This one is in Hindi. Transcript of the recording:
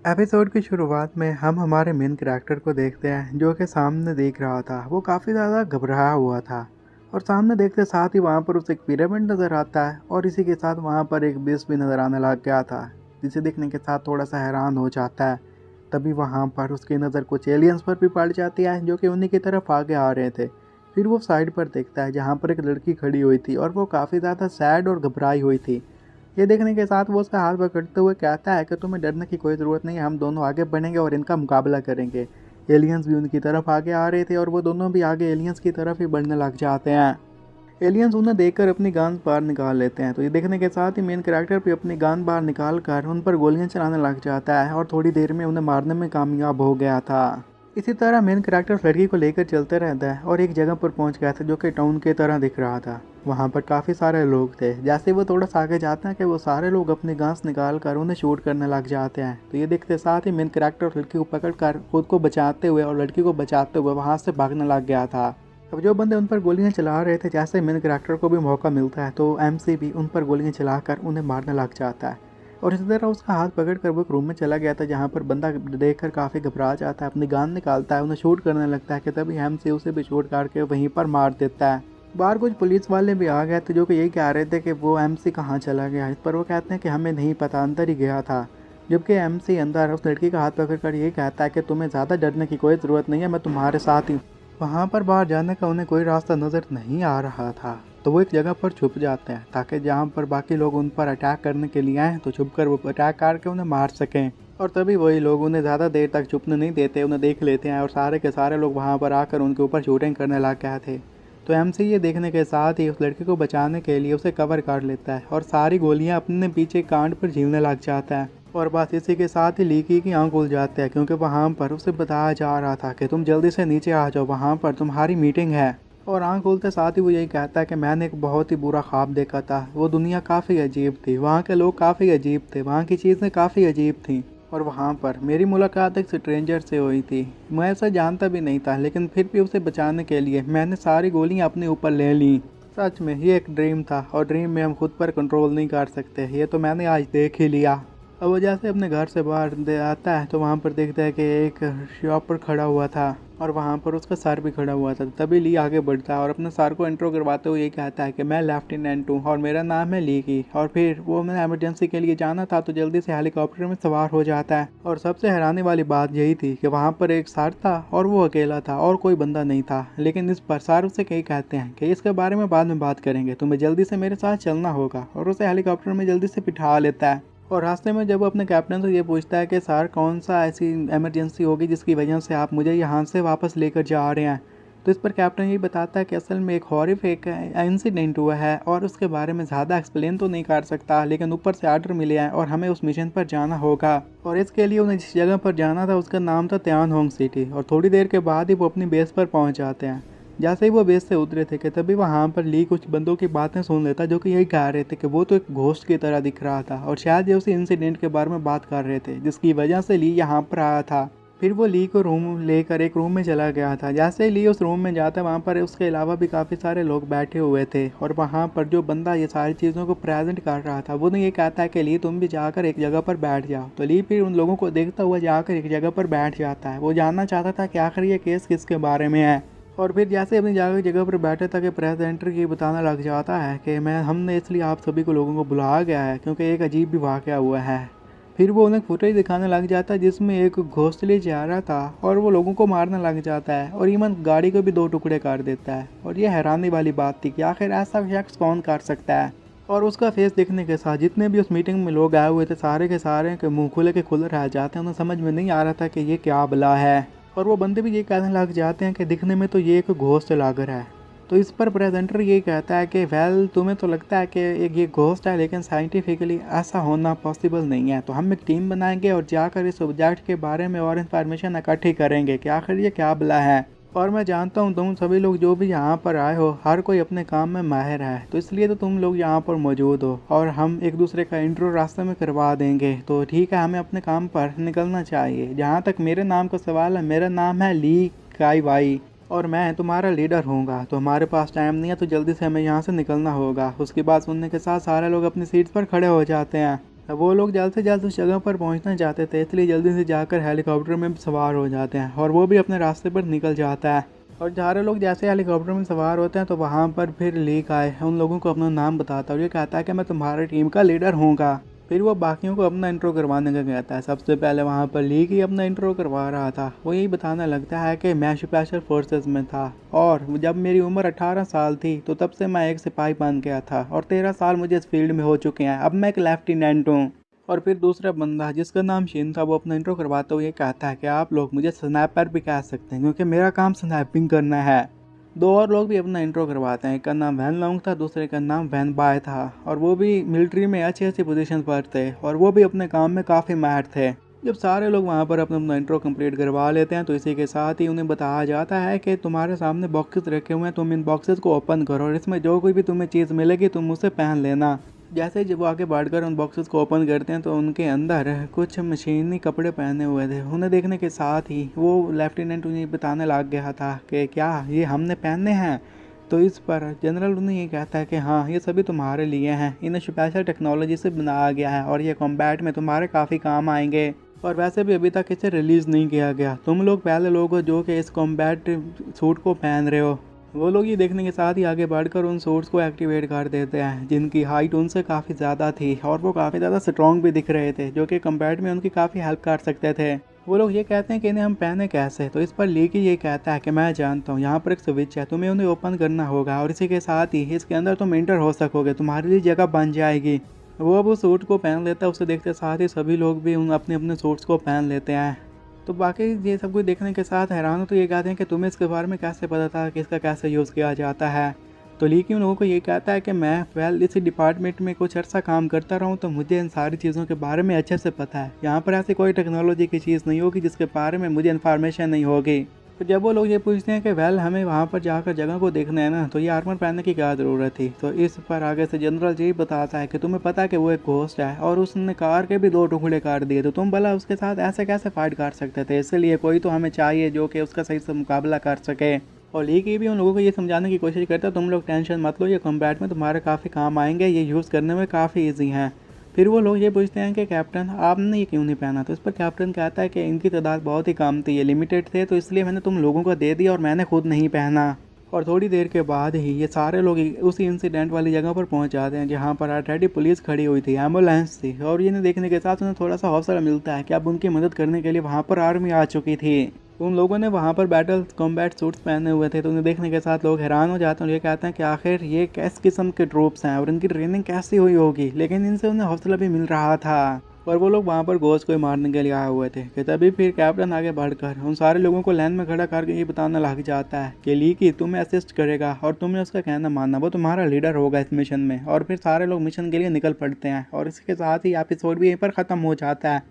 एपिसोड की शुरुआत में हम हमारे मेन कैरेक्टर को देखते हैं जो कि सामने देख रहा था। वो काफ़ी ज़्यादा घबराया हुआ था और सामने देखते साथ ही वहाँ पर उसे एक पिरामिड नज़र आता है और इसी के साथ वहाँ पर एक बेस भी नज़र आने लग गया था, जिसे देखने के साथ थोड़ा सा हैरान हो जाता है। तभी वहाँ पर उसकी नज़र कुछ एलियंस पर भी पड़ जाती है जो कि उन्हीं की तरफ आगे आ रहे थे। फिर वो साइड पर देखता है जहाँ पर एक लड़की खड़ी हुई थी और वो काफ़ी ज़्यादा सैड और घबराई हुई थी। ये देखने के साथ वो उसका हाथ पकड़ते हुए कहता है कि तुम्हें डरने की कोई ज़रूरत नहीं है, हम दोनों आगे बढ़ेंगे और इनका मुकाबला करेंगे। एलियंस भी उनकी तरफ आगे आ रहे थे और वो दोनों भी आगे एलियंस की तरफ ही बढ़ने लग जाते हैं। एलियंस उन्हें देखकर अपनी गान बाहर निकाल लेते हैं, तो ये देखने के साथ ही मेन कैरेक्टर भी अपनी गान बाहर निकाल कर उन पर गोलियां चलाने लग जाता है और थोड़ी देर में उन्हें मारने में कामयाब हो गया था। इसी तरह मेन कैरेक्टर लड़की को लेकर चलते रहता है और एक जगह पर पहुंच गया था जो कि टाउन की तरह दिख रहा था। वहां पर काफ़ी सारे लोग थे। जैसे वो थोड़ा सा आगे जाते हैं कि वो सारे लोग अपनी गांस निकाल कर उन्हें शूट करने लग जाते हैं। तो ये देखते साथ ही मेन कैरेक्टर लड़की को पकड़ कर खुद को बचाते हुए और लड़की को बचाते हुए वहां से भागने लग गया था। अब जो बंदे उन पर गोलियां चला रहे थे, जैसे मेन कैरेक्टर को भी मौका मिलता है तो एमसी भी उन पर गोलियां चलाकर उन्हें मारने लग जाता है। और इसी तरह उसका हाथ पकड़कर वो एक रूम में चला गया था जहाँ पर बंदा देखकर काफ़ी घबरा जाता है, अपनी गान निकालता है, उन्हें शूट करने लगता है कि तभी एमसी उसे भी शूट करके वहीं पर मार देता है। बाहर कुछ पुलिस वाले भी आ गए थे जो कि यही कह रहे थे कि वो एमसी कहाँ चला गया। इस पर वो कहते हैं कि हमें नहीं पता, अंदर ही गया था। जबकि एमसी अंदर उस लड़की का हाथ पकड़कर यही कहता है कि तुम्हें ज़्यादा डरने की कोई ज़रूरत नहीं है, मैं तुम्हारे साथ ही। वहाँ पर बाहर जाने का उन्हें कोई रास्ता नज़र नहीं आ रहा था, तो वो एक जगह पर छुप जाते हैं ताकि जहाँ पर बाकी लोग उन पर अटैक करने के लिए आए तो छुप कर वो अटैक करके उन्हें मार सकें। और तभी वही लोग उन्हें ज़्यादा देर तक छुपने नहीं देते, उन्हें देख लेते हैं और सारे के सारे लोग वहाँ पर आकर उनके ऊपर शूटिंग करने लग गए थे। तो एमसी ये देखने के साथ ही उस लड़की को बचाने के लिए उसे कवर कर लेता है और सारी गोलियां अपने पीछे कांड पर झीलने लग जाता है। और बस इसी के साथ ही लीकी की आंख खुल जाती है क्योंकि वहाँ पर उसे बताया जा रहा था कि तुम जल्दी से नीचे आ जाओ, वहाँ पर तुम्हारी मीटिंग है। और आंख खोलते साथ ही वो यही कहता है कि मैंने एक बहुत ही बुरा ख्वाब देखा था। वो दुनिया काफ़ी अजीब थी, वहाँ के लोग काफ़ी अजीब थे, वहाँ की चीज़ें काफ़ी अजीब थीं। और वहाँ पर मेरी मुलाकात एक स्ट्रेंजर से हुई थी। मैं उसे जानता भी नहीं था, लेकिन फिर भी उसे बचाने के लिए मैंने सारी गोलियाँ अपने ऊपर ले लीं। सच में ये एक ड्रीम था और ड्रीम में हम खुद पर कंट्रोल नहीं कर सकते, ये तो मैंने आज देख ही लिया। अब वो जैसे अपने घर से बाहर आता है तो वहाँ पर देखता है कि एक शॉप पर खड़ा हुआ था और वहाँ पर उसका सर भी खड़ा हुआ था। तभी ली आगे बढ़ता है और अपने सर को इंट्रो करवाते हुए ये कहता है कि मैं लेफ्टिनेंट हूँ और मेरा नाम है ली की। और फिर वो मैंने एमरजेंसी के लिए जाना था तो जल्दी से हेलीकॉप्टर में सवार हो जाता है। और सबसे हैरानी वाली बात यही थी कि वहाँ पर एक सर था और वो अकेला था और कोई बंदा नहीं था। लेकिन इस पर सर उसे कई कहते हैं कि इसके बारे में बाद में बात करेंगे, तुम्हें जल्दी से मेरे साथ चलना होगा। और उसे हेलीकॉप्टर में जल्दी से बिठा लेता है। और रास्ते में जब वो अपने कैप्टन से ये पूछता है कि सर कौन सा ऐसी इमरजेंसी होगी जिसकी वजह से आप मुझे यहाँ से वापस लेकर जा रहे हैं, तो इस पर कैप्टन ये बताता है कि असल में एक हॉरिफिक इंसिडेंट हुआ है और उसके बारे में ज़्यादा एक्सप्लेन तो नहीं कर सकता, लेकिन ऊपर से आर्डर मिले हैं और हमें उस मिशन पर जाना होगा। और इसके लिए उन्हें जिस जगह पर जाना था उसका नाम था त्यान होंग सिटी। और थोड़ी देर के बाद ही वो अपनी बेस पर पहुँच जाते हैं। जैसे ही वो बेस से उतरे थे कि तभी वहाँ पर ली कुछ बंदों की बातें सुन लेता जो कि यही कह रहे थे कि वो तो एक घोस्ट की तरह दिख रहा था और शायद ये उसी इंसिडेंट के बारे में बात कर रहे थे जिसकी वजह से ली यहाँ पर आया था। फिर वो ली को रूम लेकर एक रूम में चला गया था। जैसे ही ली उस रूम में जाता वहाँ पर उसके अलावा भी काफ़ी सारे लोग बैठे हुए थे और वहाँ पर जो बंदा ये सारी चीज़ों को प्रेजेंट कर रहा था वो ये कहता है कि ली तुम भी जाकर एक जगह पर बैठ जाओ। तो ली फिर उन लोगों को देखता हुआ जाकर एक जगह पर बैठ जाता है। वो जानना चाहता था कि आखिर ये केस किसके बारे में है। और फिर जैसे अपनी जगह पर बैठे था कि प्रेजेंटर ये बताना लग जाता है कि हमने इसलिए आप सभी को लोगों को बुलाया गया है क्योंकि एक अजीब भी वाक़या हुआ है। फिर वो उन्हें फुटेज दिखाने लग जाता है जिसमें एक घोंसले जा रहा था और वो लोगों को मारने लग जाता है और इवन गाड़ी को भी दो टुकड़े कर देता है। और ये हैरानी वाली बात थी कि आखिर ऐसा शख्स कौन कर सकता है। और उसका फेस देखने के साथ जितने भी उस मीटिंग में लोग आए हुए थे सारे के सारे के मुँह खुले के खुले रह जाते हैं। उन्हें समझ में नहीं आ रहा था कि ये क्या बला है। और वो बंदे भी ये कहने लग जाते हैं कि दिखने में तो ये एक घोस्ट लग रहा है। तो इस पर प्रेजेंटर ये कहता है कि वेल तुम्हें तो लगता है कि एक ये घोस्ट है, लेकिन साइंटिफिकली ऐसा होना पॉसिबल नहीं है। तो हम एक टीम बनाएंगे और जाकर इस सब्जेक्ट के बारे में और इन्फॉर्मेशन इकट्ठी करेंगे कि आखिर ये क्या बला है। और मैं जानता हूँ तुम सभी लोग जो भी यहाँ पर आए हो हर कोई अपने काम में माहिर है, तो इसलिए तो तुम लोग यहाँ पर मौजूद हो और हम एक दूसरे का इंट्रो रास्ते में करवा देंगे। तो ठीक है, हमें अपने काम पर निकलना चाहिए। जहाँ तक मेरे नाम का सवाल है, मेरा नाम है ली काई वाई और मैं तुम्हारा लीडर होऊंगा। तो हमारे पास टाइम नहीं है, तो जल्दी से हमें यहाँ से निकलना होगा। उसकी बात सुनने के साथ सारे लोग अपनी सीट पर खड़े हो जाते हैं। अब वो लोग जल्द से जल्द उस जगह पर पहुंचना चाहते थे, इसलिए जल्दी से जाकर हेलीकॉप्टर में सवार हो जाते हैं और वो भी अपने रास्ते पर निकल जाता है। और सारे लोग जैसे हेलीकॉप्टर में सवार होते हैं तो वहाँ पर फिर लीक आए उन लोगों को अपना नाम बताता है और ये कहता है कि मैं तुम्हारी टीम का लीडर हूँगा। फिर वो बाकियों को अपना इंट्रो करवाने का कहता है। सबसे पहले वहाँ पर लीक ही अपना इंट्रो करवा रहा था। वो यही बताने लगता है कि मैं स्पेशल फोर्सेस में था और जब मेरी उम्र 18 साल थी तो तब से मैं एक सिपाही बन गया था और 13 साल मुझे इस फील्ड में हो चुके हैं। अब मैं एक लेफ्टिनेंट हूँ। और फिर दूसरा बंदा जिसका नाम शिन था वो अपना इंट्रो करवाते हुए कहता है कि आप लोग मुझे स्नैपर भी कह सकते हैं क्योंकि मेरा काम स्नैपिंग करना है। दो और लोग भी अपना इंट्रो करवाते हैं। एक का नाम वैन लॉन्ग था, दूसरे का नाम वैन बाय था और वो भी मिलिट्री में अच्छी अच्छी पोजीशन पर थे और वो भी अपने काम में काफ़ी माहिर थे। जब सारे लोग वहाँ पर अपना अपना इंट्रो कंप्लीट करवा लेते हैं तो इसी के साथ ही उन्हें बताया जाता है कि तुम्हारे सामने बॉक्सेस रखे हुए हैं, तुम इन बॉक्सेस को ओपन करो और इसमें जो कोई भी तुम्हें चीज़ मिलेगी तुम उसे पहन लेना। जैसे जब वो आगे बढ़कर उन बॉक्सेस को ओपन करते हैं तो उनके अंदर कुछ मशीनी कपड़े पहने हुए थे। उन्हें देखने के साथ ही वो लेफ्टिनेंट उन्हें बताने लग गया था कि क्या ये हमने पहने हैं। तो इस पर जनरल उन्हें ये कहता है कि हाँ ये सभी तुम्हारे लिए हैं, इन्हें स्पेशल टेक्नोलॉजी से बनाया गया है और ये कॉम्बैट में तुम्हारे काफ़ी काम आएंगे। और वैसे भी अभी तक इसे रिलीज़ नहीं किया गया, तुम लोग पहले लोग हो जो कि इस कॉम्बैट सूट को पहन रहे हो। वो लोग ये देखने के साथ ही आगे बढ़कर उन सोर्स को एक्टिवेट कर देते हैं जिनकी हाइट उनसे काफ़ी ज़्यादा थी और वो काफ़ी ज़्यादा स्ट्रॉन्ग भी दिख रहे थे जो कि कम्बैट में उनकी काफ़ी हेल्प कर सकते थे। वो लोग ये कहते हैं कि इन्हें हम पहने कैसे, तो इस पर लीकी ये कहता है कि मैं जानता हूँ, यहाँ पर एक स्विच है, तुम्हें उन्हें ओपन करना होगा और इसी के साथ ही इसके अंदर तुम इंटर हो सकोगे, तुम्हारे लिए जगह बन जाएगी। वो अब उस सूट को पहन लेता है, उसे देखते साथ ही सभी लोग भी उन अपने अपने सूट्स को पहन लेते हैं। तो बाकी ये सब कुछ देखने के साथ हैरान हो तो ये कहते हैं कि तुम्हें इसके बारे में कैसे पता था कि इसका कैसे यूज़ किया जाता है। तो लीकी उन लोगों को ये कहता है कि मैं इसी डिपार्टमेंट में कुछ अर्सा काम करता रहा हूँ तो मुझे इन सारी चीज़ों के बारे में अच्छे से पता है। यहाँ पर ऐसी कोई टेक्नोलॉजी की चीज़ नहीं होगी जिसके बारे में मुझे इन्फॉर्मेशन नहीं होगी। तो जब वो लोग ये पूछते हैं कि हमें वहाँ पर जाकर जगह को देखना है ना, तो ये आर्मर पहनने की क्या ज़रूरत थी। तो इस पर आगे से जनरल जी बताता है कि तुम्हें पता है कि वो एक घोस्ट है और उसने कार के भी 2 टुकड़े कर दिए, तो तुम भला उसके साथ ऐसे कैसे फाइट कर सकते थे। इसलिए कोई तो हमें चाहिए जो कि उसका सही से मुकाबला कर सके। और लीकी भी उन लोगों को ये समझाने की कोशिश करता है तुम लोग टेंशन मत लो, ये कॉम्बैट में तुम्हारे काफ़ी काम आएंगे, ये यूज़ करने में काफ़ी ईजी हैं। फिर वो लोग ये पूछते हैं कि कैप्टन आपने ये क्यों नहीं पहना। तो इस पर कैप्टन कहता है कि इनकी तादाद बहुत ही कम थी, ये लिमिटेड थे, तो इसलिए मैंने तुम लोगों को दे दिया और मैंने खुद नहीं पहना। और थोड़ी देर के बाद ही ये सारे लोग उसी इंसिडेंट वाली जगह पर पहुंच जाते हैं जहां पर ऑलरेडी पुलिस खड़ी हुई थी, एम्बुलेंस थी। और ये देखने के साथ उन्हें थोड़ा सा हौसला मिलता है कि अब उनकी मदद करने के लिए वहां पर आर्मी आ चुकी थी। उन लोगों ने वहाँ पर बैटल कॉम्बैट सूट्स पहने हुए थे, तो उन्हें देखने के साथ लोग हैरान हो जाते हैं और ये कहते हैं कि आखिर ये किस किस्म के ट्रूप्स हैं और इनकी ट्रेनिंग कैसी हुई होगी। लेकिन इनसे उन्हें हौसला भी मिल रहा था और वो लोग वहाँ पर घोस्ट को मारने के लिए आए हुए थे कि तभी फिर कैप्टन आगे बढ़कर उन सारे लोगों को लाइन में खड़ा करके ये बताने लग जाता है कि लीकी तुम्हें असिस्ट करेगा और तुम्हें उसका कहना मानना, वो तुम्हारा लीडर होगा इस मिशन में। और फिर सारे लोग मिशन के लिए निकल पड़ते हैं और इसके साथ ही एपिसोड भी यहीं पर ख़त्म हो जाता है।